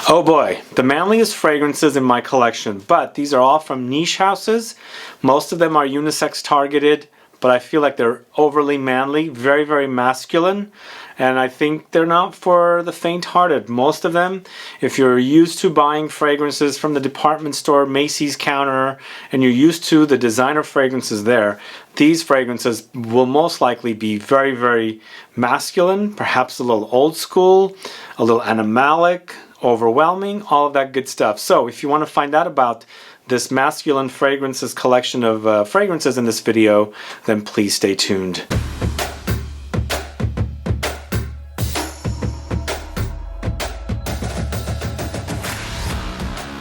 Oh boy, the manliest fragrances in my collection, but these are all from niche houses. Most of them are unisex targeted, but I feel like they're overly manly, very, very masculine, and I think they're not for the faint-hearted. Most of them, if you're used to buying fragrances from the department store, Macy's counter, and you're used to the designer fragrances there, these fragrances will most likely be very, very masculine, perhaps a little old school, a little animalic, overwhelming, all of that good stuff. So if you want to find out about this masculine fragrances collection of fragrances in this video, then please stay tuned.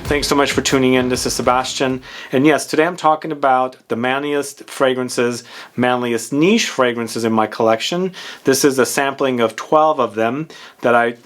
Thanks so much for tuning in. This is Sebastian, and yes, today I'm talking about the manliest fragrances, manliest niche fragrances in my collection. This is a sampling of 12 of them that I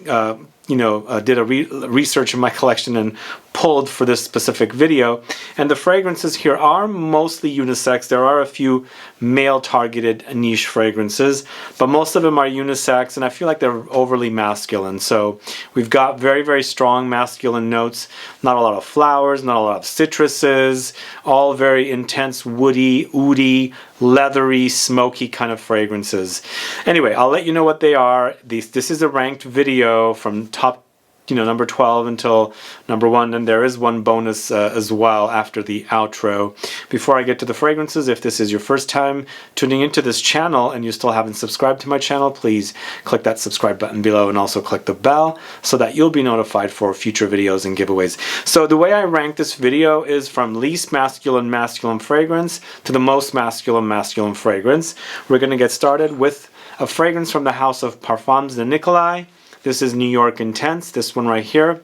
did a research in my collection and pulled for this specific video. And the fragrances here are mostly unisex. There are a few male targeted niche fragrances, but most of them are unisex, and I feel like they're overly masculine. So we've got very, very strong masculine notes, not a lot of flowers, not a lot of citruses, all very intense woody, oudy, leathery, smoky kind of fragrances. Anyway, I'll let you know what they are. This is a ranked video from top number 12 until number 1, and there is one bonus as well after the outro. Before I get to the fragrances, if this is your first time tuning into this channel and you still haven't subscribed to my channel, please click that subscribe button below and also click the bell so that you'll be notified for future videos and giveaways. So the way I rank this video is from least masculine fragrance to the most masculine fragrance. We're going to get started with a fragrance from the house of Parfums de NICOLAI. This is New York Intense, this one right here.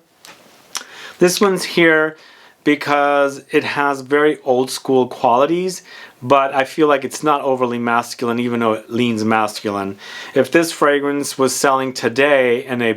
This one's here because it has very old school qualities, but I feel like it's not overly masculine, even though it leans masculine. If this fragrance was selling today in a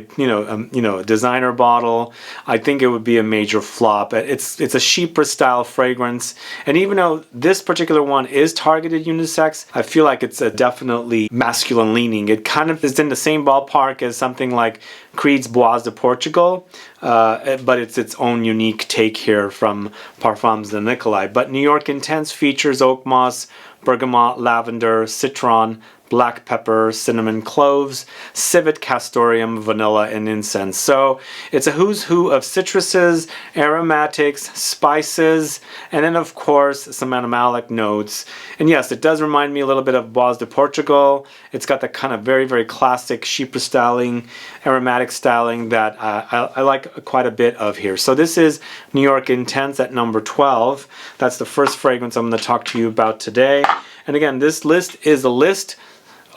designer bottle, I think it would be a major flop. It's a cheaper style fragrance, and even though this particular one is targeted unisex, I feel like it's a definitely masculine leaning. It kind of is in the same ballpark as something like Creed's Bois de Portugal, but it's its own unique take here from Parfums de NICOLAI. But New York Intense features Oakmoss, Bergamot, Lavender, Citron, black pepper, cinnamon, cloves, Civet, Castoreum, vanilla, and incense. So it's a who's who of citruses, aromatics, spices, and then of course some animalic notes. And yes, it does remind me a little bit of Bois de Portugal. It's got the kind of very, very classic Chypre styling, aromatic styling that I like quite a bit of here. So this is New York Intense at number 12. That's the first fragrance I'm going to talk to you about today. And again, this list is a list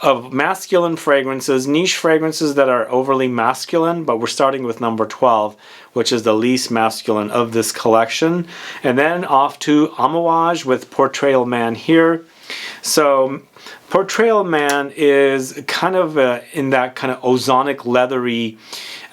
of masculine fragrances, niche fragrances that are overly masculine, but we're starting with number 12, which is the least masculine of this collection. And then off to AMOUAGE with Portrayal Man here. So Portrayal Man is kind of in that kind of ozonic, leathery,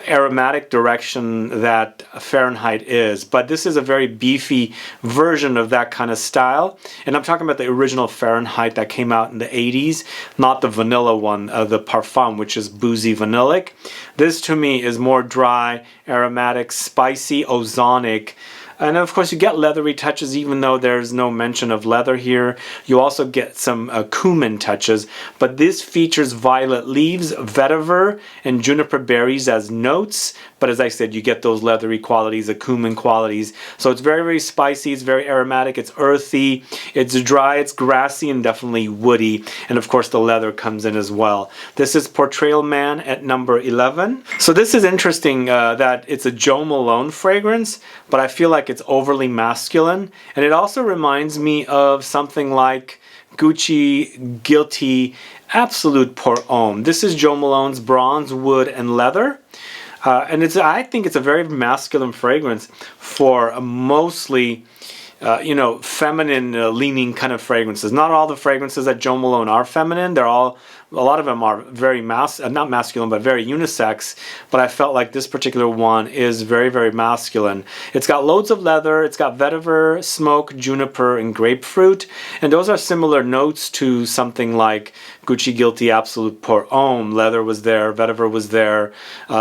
aromatic direction that Fahrenheit is, but this is a very beefy version of that kind of style, and I'm talking about the original Fahrenheit that came out in the 80s, not the vanilla one, the Parfum, which is boozy vanillic. This to me is more dry, aromatic, spicy, ozonic. And of course you get leathery touches even though there's no mention of leather here. You also get some cumin touches, but this features violet leaves, vetiver, and juniper berries as notes. But as I said, you get those leathery qualities, the cumin qualities. So it's very, very spicy, it's very aromatic, it's earthy, it's dry, it's grassy, and definitely woody. And of course the leather comes in as well. This is Portrayal Man at number 11. So this is interesting that it's a Jo Malone fragrance, but I feel like it's overly masculine. And it also reminds me of something like Gucci Guilty Absolute Pour Homme. This is Jo Malone's Bronze, Wood, and Leather. And I think it's a very masculine fragrance for mostly feminine leaning kind of fragrances. Not all the fragrances at Jo Malone are feminine. They're all a lot of them are very not masculine, but very unisex, but I felt like this particular one is very, very masculine. It's got loads of leather, it's got vetiver, smoke, juniper, and grapefruit, and those are similar notes to something like Gucci Guilty Absolute Pour Homme. Leather was there, vetiver was there,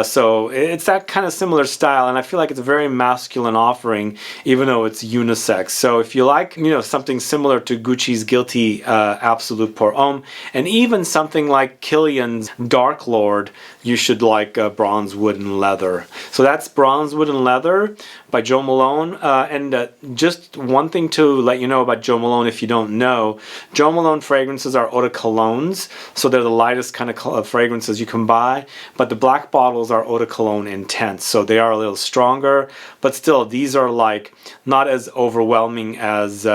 so it's that kind of similar style, and I feel like it's a very masculine offering, even though it's unisex. So if you like, you know, something similar to Gucci's Guilty Absolute Pour Homme, and even something like Kilian's Dark Lord, you should like Bronze Wood and Leather. So that's Bronze Wood and Leather by Jo Malone. And just one thing to let you know about Jo Malone if you don't know, Jo Malone fragrances are eau de colognes, so they're the lightest kind of fragrances you can buy, but the black bottles are eau de cologne intense, so they are a little stronger, but still these are like not as overwhelming as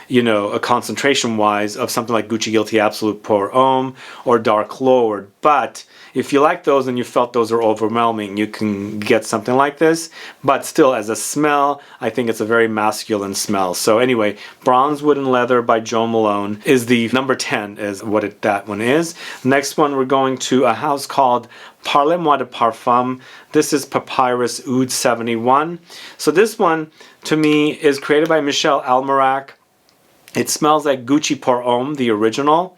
you know, a concentration wise of something like Gucci Guilty Absolute Pour Homme or Dark Lord. But if you like those and you felt those are overwhelming, you can get something like this. But still, as a smell, I think it's a very masculine smell. So anyway, Bronze Wood and Leather by Jo Malone is the number 10 is what that one is. Next one, we're going to a house called Parlez-moi de Parfum. This is Papyrus Oud 71. So this one, to me, is created by Michel Almerac. It smells like Gucci Pour Homme, the original.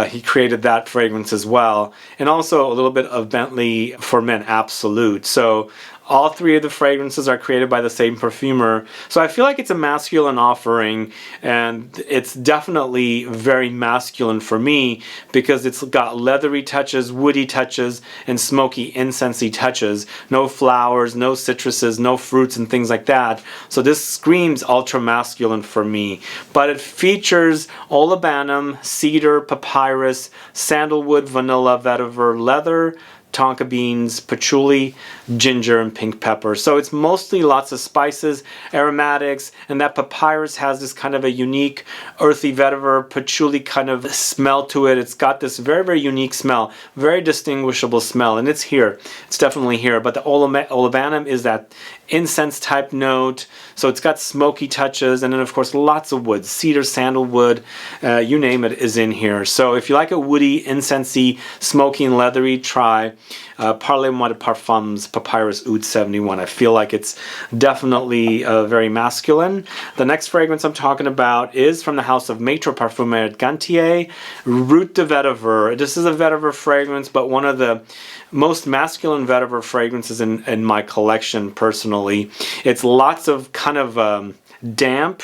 He created that fragrance as well. And also a little bit of Bentley for Men Absolute. So all three of the fragrances are created by the same perfumer. So I feel like it's a masculine offering, and it's definitely very masculine for me because it's got leathery touches, woody touches, and smoky incensey touches. No flowers, no citruses, no fruits and things like that. So this screams ultra masculine for me. But it features Olibanum, Cedar, Papyrus, Sandalwood, Vanilla, Vetiver, Leather, tonka beans, patchouli, ginger, and pink pepper. So it's mostly lots of spices, aromatics, and that papyrus has this kind of a unique earthy vetiver, patchouli kind of smell to it. It's got this very, very unique smell, very distinguishable smell, and it's here. It's definitely here. But the Olibanum is that incense type note, so it's got smoky touches, and then of course lots of wood, cedar, sandalwood, you name it is in here. So if you like a woody, incensey, smoky, and leathery, try Parlez-moi de Parfums Papyrus Oud 71. I feel like it's definitely very masculine. The next fragrance I'm talking about is from the house of MAITRE Parfumeur Gantier, Root de Vetiver. This is a vetiver fragrance, but one of the most masculine vetiver fragrances in my collection personally. It's lots of kind of damp,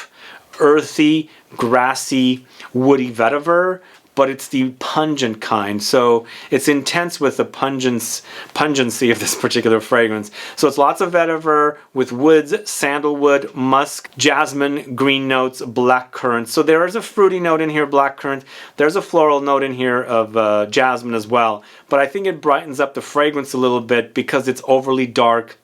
earthy, grassy, woody vetiver, but it's the pungent kind. So it's intense with the pungency of this particular fragrance. So it's lots of vetiver with woods, sandalwood, musk, jasmine, green notes, black currant. So there is a fruity note in here, black currant. There's a floral note in here of jasmine as well. But I think it brightens up the fragrance a little bit because it's overly dark,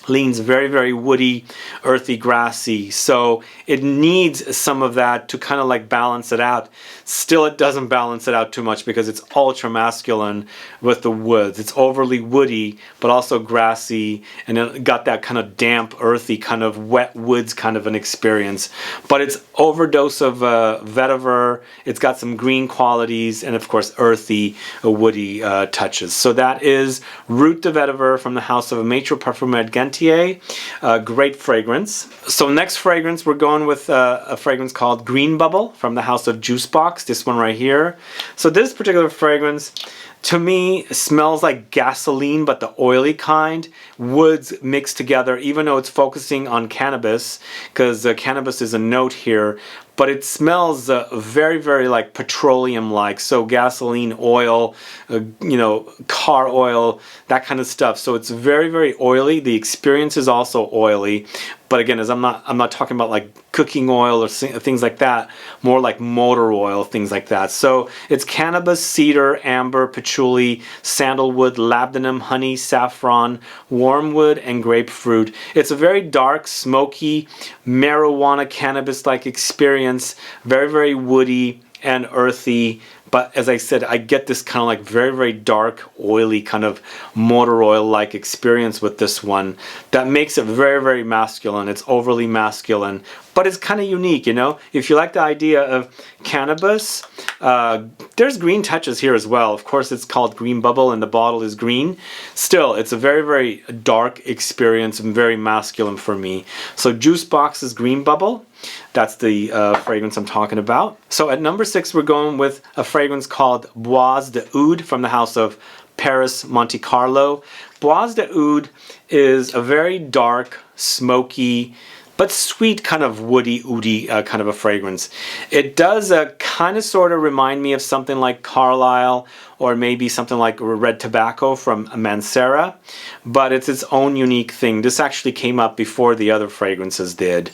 leans very, very woody, earthy, grassy. So it needs some of that to kind of like balance it out. Still, it doesn't balance it out too much because it's ultra masculine with the woods. It's overly woody, but also grassy, and it got that kind of damp, earthy, kind of wet woods kind of an experience. But it's overdose of vetiver. It's got some green qualities, and of course, earthy, woody touches. So that is Root de Vetiver from the house of MAITRE Parfumeur Gantier. Great fragrance. So next fragrance, we're going with a fragrance called Green Bubble from the house of Juicebox, this one right here. So this particular fragrance, to me, smells like gasoline, but the oily kind. Woods mixed together, even though it's focusing on cannabis, because cannabis is a note here. But it smells very, very like petroleum-like. So gasoline, oil, you know, car oil, that kind of stuff. So it's very, very oily. The experience is also oily. But again, as I'm not talking about like cooking oil or things like that, more like motor oil, things like that. So it's cannabis, cedar, amber, patchouli, sandalwood, labdanum, honey, saffron, wormwood, and grapefruit. It's a very dark, smoky, marijuana, cannabis-like experience. Very, very woody and earthy, but as I said, I get this kind of like very, very dark, oily kind of motor oil-like experience with this one that makes it very, very masculine. It's overly masculine, but it's kind of unique, you know? If you like the idea of cannabis, there's green touches here as well. Of course, it's called Green Bubble and the bottle is green. Still, it's a very, very dark experience and very masculine for me. So Juice Box's Green Bubble, that's the fragrance I'm talking about. So at number 6, we're going with a fragrance called Bois de Oud from the house of Paris Monte Carlo. Bois de Oud is a very dark, smoky, but sweet kind of woody, oudy kind of a fragrance. It does kind of sort of remind me of something like Carlisle or maybe something like Red Tobacco from Mancera, but it's its own unique thing. This actually came up before the other fragrances did,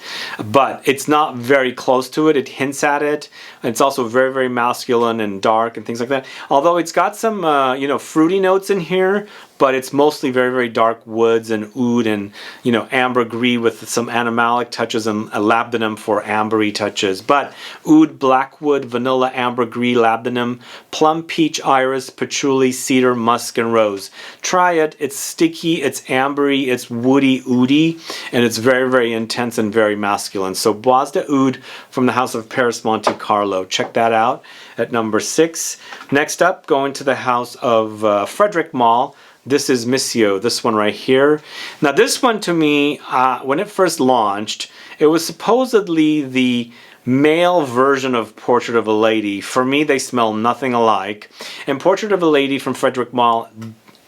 but it's not very close to it. It hints at it. It's also very, very masculine and dark and things like that. Although it's got some, you know, fruity notes in here, but it's mostly very, very dark woods and oud and, you know, ambergris with some animalic touches and labdanum for ambery touches. But oud, blackwood, vanilla, ambergris, labdanum, plum, peach, iris, patchouli, cedar, musk, and rose. Try it. It's sticky, it's ambery, it's woody, oudy, and it's very, very intense and very masculine. So Bois de Oud from the house of Paris Monte Carlo. Check that out at number 6. Next up, going to the house of Frederic Malle. This is Missio, this one right here. Now this one to me, when it first launched, it was supposedly the male version of Portrait of a Lady. For me, they smell nothing alike. And Portrait of a Lady from Frederic Malle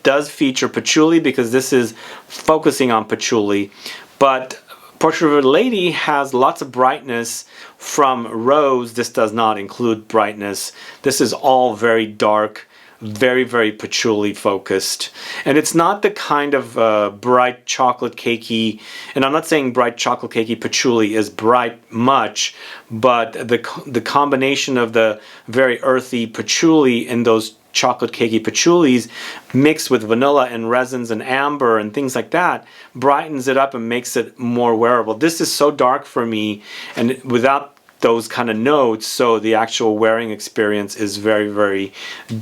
does feature patchouli because this is focusing on patchouli. But Portrait of a Lady has lots of brightness from rose. This does not include brightness. This is all very dark, very, very patchouli focused. And it's not the kind of bright chocolate cakey, and I'm not saying bright chocolate cakey patchouli is bright much, but the combination of the very earthy patchouli and those chocolate cakey patchoulis mixed with vanilla and resins and amber and things like that brightens it up and makes it more wearable. This is so dark for me and without those kind of notes, so the actual wearing experience is very, very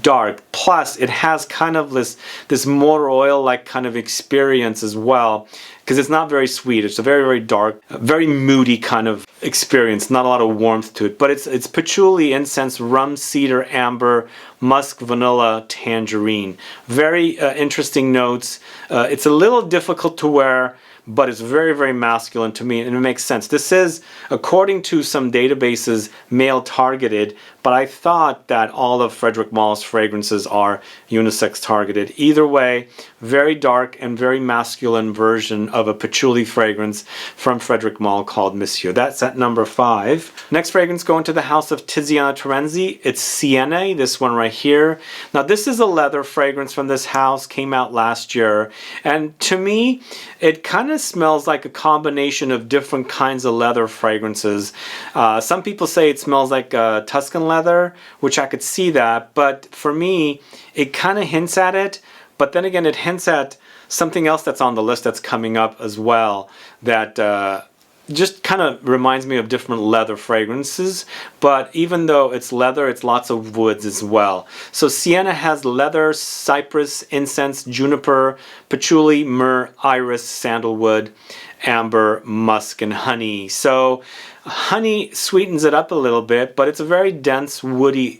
dark. Plus, it has kind of this motor oil-like kind of experience as well, because it's not very sweet. It's a very, very dark, very moody kind of experience. Not a lot of warmth to it, but it's patchouli, incense, rum, cedar, amber, musk, vanilla, tangerine. Very interesting notes. It's a little difficult to wear, but it's very, very masculine to me, and it makes sense. This is, according to some databases, male targeted, but I thought that all of Frederic Malle's fragrances are unisex targeted. Either way, very dark and very masculine version of a patchouli fragrance from Frederic Malle called Missio. That's at number 5. Next fragrance going to the house of Tiziana Terenzi. It's Sienne, this one right here. Now this is a leather fragrance from this house, came out last year, and to me it kind of smells like a combination of different kinds of leather fragrances. Some people say it smells like Tuscan leather, which I could see that, but for me it kind of hints at it, but then again it hints at something else that's on the list that's coming up as well that just kind of reminds me of different leather fragrances, but even though it's leather, it's lots of woods as well. So Sienna has leather, cypress, incense, juniper, patchouli, myrrh, iris, sandalwood, amber, musk, and honey. So honey sweetens it up a little bit, but it's a very dense, woody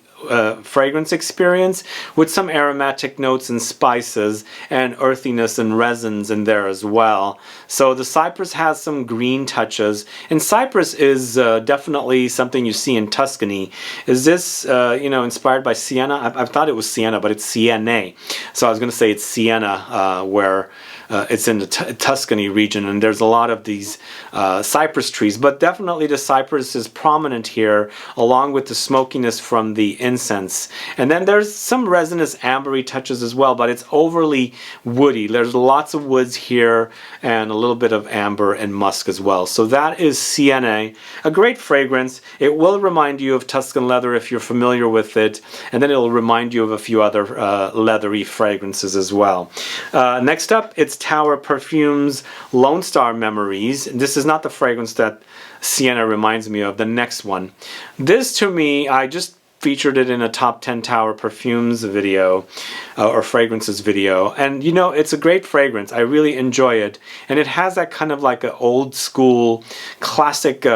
fragrance experience with some aromatic notes and spices and earthiness and resins in there as well. So the cypress has some green touches, and cypress is definitely something you see in Tuscany. Is this you know, inspired by Sienna? I thought it was Sienna, but it's Sienne. So I was going to say it's Sienna, where it's in the Tuscany region, and there's a lot of these cypress trees, but definitely the cypress is prominent here along with the smokiness from the incense. And then there's some resinous ambery touches as well, but it's overly woody. There's lots of woods here and a little bit of amber and musk as well. So that is Sienne, a great fragrance. It will remind you of Tuscan leather if you're familiar with it, and then it'll remind you of a few other leathery fragrances as well. Next up, it's Tower Perfumes Lone Star Memories. This is not the fragrance that Sienna reminds me of, the next one. This to me, I just featured it in a top 10 tower perfumes video or fragrances video, and you know, it's a great fragrance. I really enjoy it, and it has that kind of like an old school classic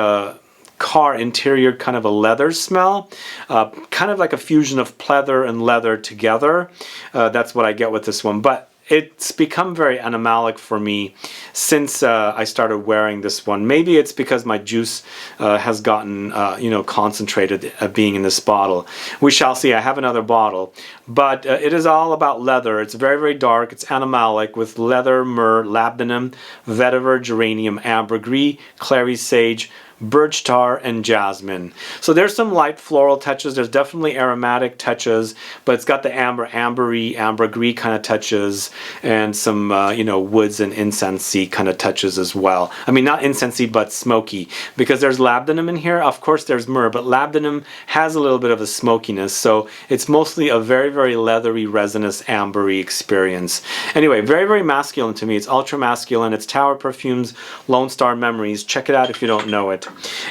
car interior kind of a leather smell, kind of like a fusion of pleather and leather together. That's what I get with this one, but it's become very animalic for me since I started wearing this one. Maybe it's because my juice has gotten you know, concentrated being in this bottle. We shall see. I have another bottle, but it is all about leather. It's very, very dark. It's animalic with leather, myrrh, labdanum, vetiver, geranium, ambergris, clary sage, birch tar, and jasmine. So there's some light floral touches. There's definitely aromatic touches, but it's got the ambergris kind of touches, and some you know, woods and incensey kind of touches as well. I mean, not incensey, but smoky, because there's labdanum in here. Of course there's myrrh, but labdanum has a little bit of a smokiness, so it's mostly a very, very leathery, resinous, ambery experience. Anyway, very, very masculine to me. It's ultra masculine. It's Tower Perfumes Lone Star Memories. Check it out if you don't know it.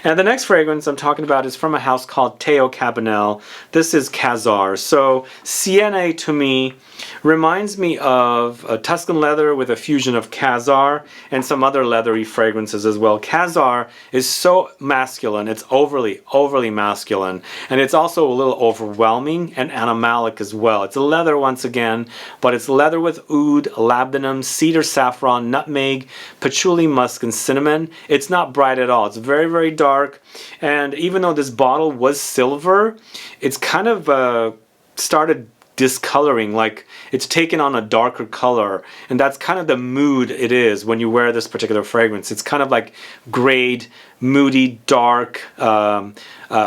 And the next fragrance I'm talking about is from a house called Théo Cabanel. This is Khazar. So Sienna to me reminds me of a Tuscan leather with a fusion of Khazar and some other leathery fragrances as well. Khazar is so masculine. It's overly masculine, and it's also a little overwhelming and animalic as well. It's a leather once again, but it's leather with oud, labdanum, cedar, saffron, nutmeg, patchouli, musk, and cinnamon. It's not bright at all. It's very, very dark, and even though this bottle was silver, it's kind of started discoloring, like it's taken on a darker color, and that's kind of the mood it is when you wear this particular fragrance. It's kind of like grayed, moody, dark,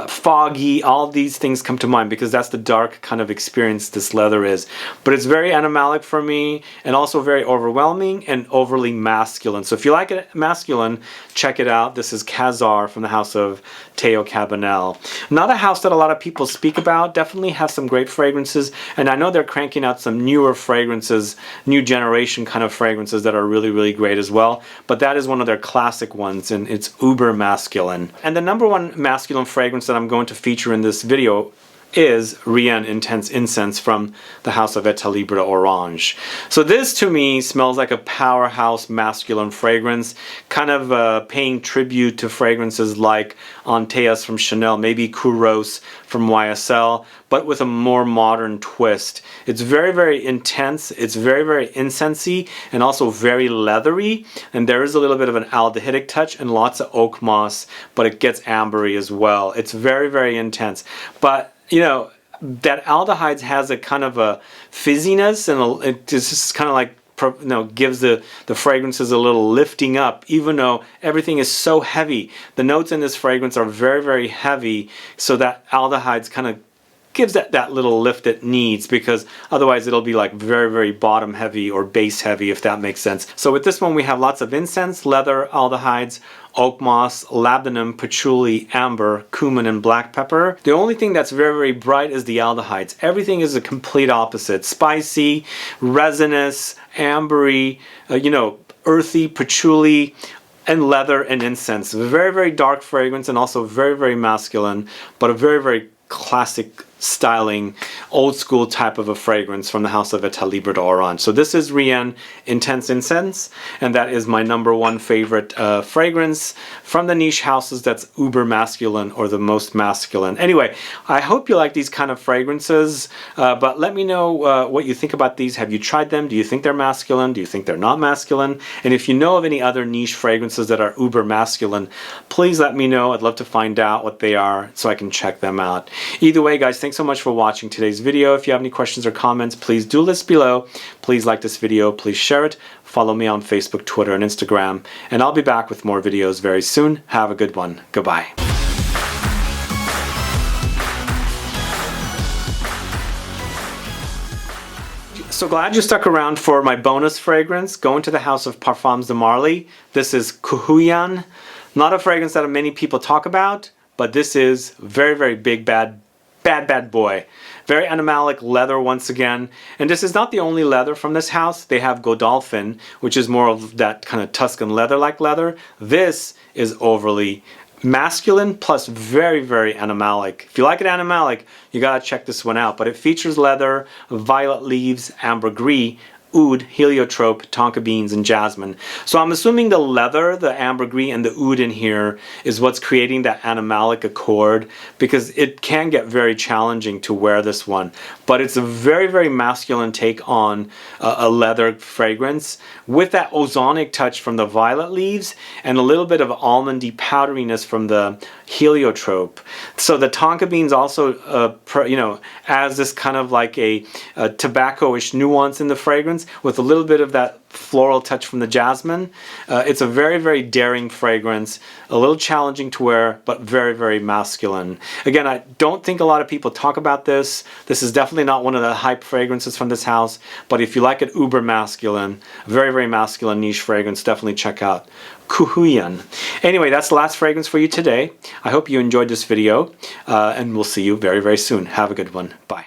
foggy. All these things come to mind because that's the dark kind of experience this leather is. But it's very animalic for me, and also very overwhelming and overly masculine. So if you like it masculine, check it out. This is Khazar from the house of Théo Cabanel. Not a house that a lot of people speak about. Definitely has some great fragrances, and I know they're cranking out some newer fragrances, new generation kind of fragrances that are really, really great as well. But that is one of their classic ones, and it's uber masculine. And the number one masculine fragrance that I'm going to feature in this video is Rien Intense Incense from the house of Etalibre Orange. So this to me smells like a powerhouse masculine fragrance, kind of paying tribute to fragrances like Antaeus from Chanel, maybe Kouros from YSL, but with a more modern twist. It's very, very intense. It's very, very incensey, and also very leathery, and there is a little bit of an aldehydic touch and lots of oak moss, but it gets ambery as well. It's very, very intense, but you know, that aldehydes has a kind of a fizziness, and it's just kind of like, you know, gives the fragrances a little lifting up, even though everything is so heavy. The notes in this fragrance are very, very heavy, so that aldehydes kind of gives that little lift it needs, because otherwise it'll be like very, very bottom heavy or base heavy, if that makes sense. So with this one we have lots of incense, leather, aldehydes, oak moss, labdanum, patchouli, amber, cumin, and black pepper. The only thing that's very, very bright is the aldehydes. Everything is a complete opposite. Spicy, resinous, ambery, you know, earthy, patchouli, and leather and incense. A very, very dark fragrance, and also very, very masculine, but a very, very classic styling, old school type of a fragrance from the house of Etalibre Orange. So this is Rien Intense Incense, and that is my number one favorite fragrance from the niche houses that's uber masculine, or the most masculine. Anyway, I hope you like these kind of fragrances, but let me know what you think about these. Have you tried them? Do you think they're masculine? Do you think they're not masculine? And if you know of any other niche fragrances that are uber masculine, please let me know. I'd love to find out what they are so I can check them out. Either way, guys, thanks so much for watching today's video. If you have any questions or comments, please do list below. Please like this video, please share it, follow me on Facebook, Twitter, and Instagram, and I'll be back with more videos very soon. Have a good one. Goodbye. So glad you stuck around for my bonus fragrance, going to the house of Parfums de Marly. This is Kuhuyan. Not a fragrance that many people talk about, but this is very, very big, bad boy. Very animalic leather once again. And this is not the only leather from this house. They have Godolphin, which is more of that kind of Tuscan leather-like leather. This is overly masculine plus very, very animalic. If you like it animalic, you gotta check this one out. But it features leather, violet leaves, ambergris, oud, heliotrope, tonka beans, and jasmine. So I'm assuming the leather, the ambergris, and the oud in here is what's creating that animalic accord, because it can get very challenging to wear this one. But it's a very, very masculine take on a leather fragrance with that ozonic touch from the violet leaves and a little bit of almondy powderiness from the heliotrope. So the tonka beans also, you know, adds this kind of like a tobacco-ish nuance in the fragrance with a little bit of that floral touch from the jasmine. It's a very, very daring fragrance, a little challenging to wear, but very, very masculine. Again, I don't think a lot of people talk about this. This is definitely not one of the hype fragrances from this house, but if you like it uber masculine, very, very masculine niche fragrance, definitely check out Kuhuyan. Anyway, that's the last fragrance for you today. I hope you enjoyed this video, and we'll see you very, very soon. Have a good one. Bye.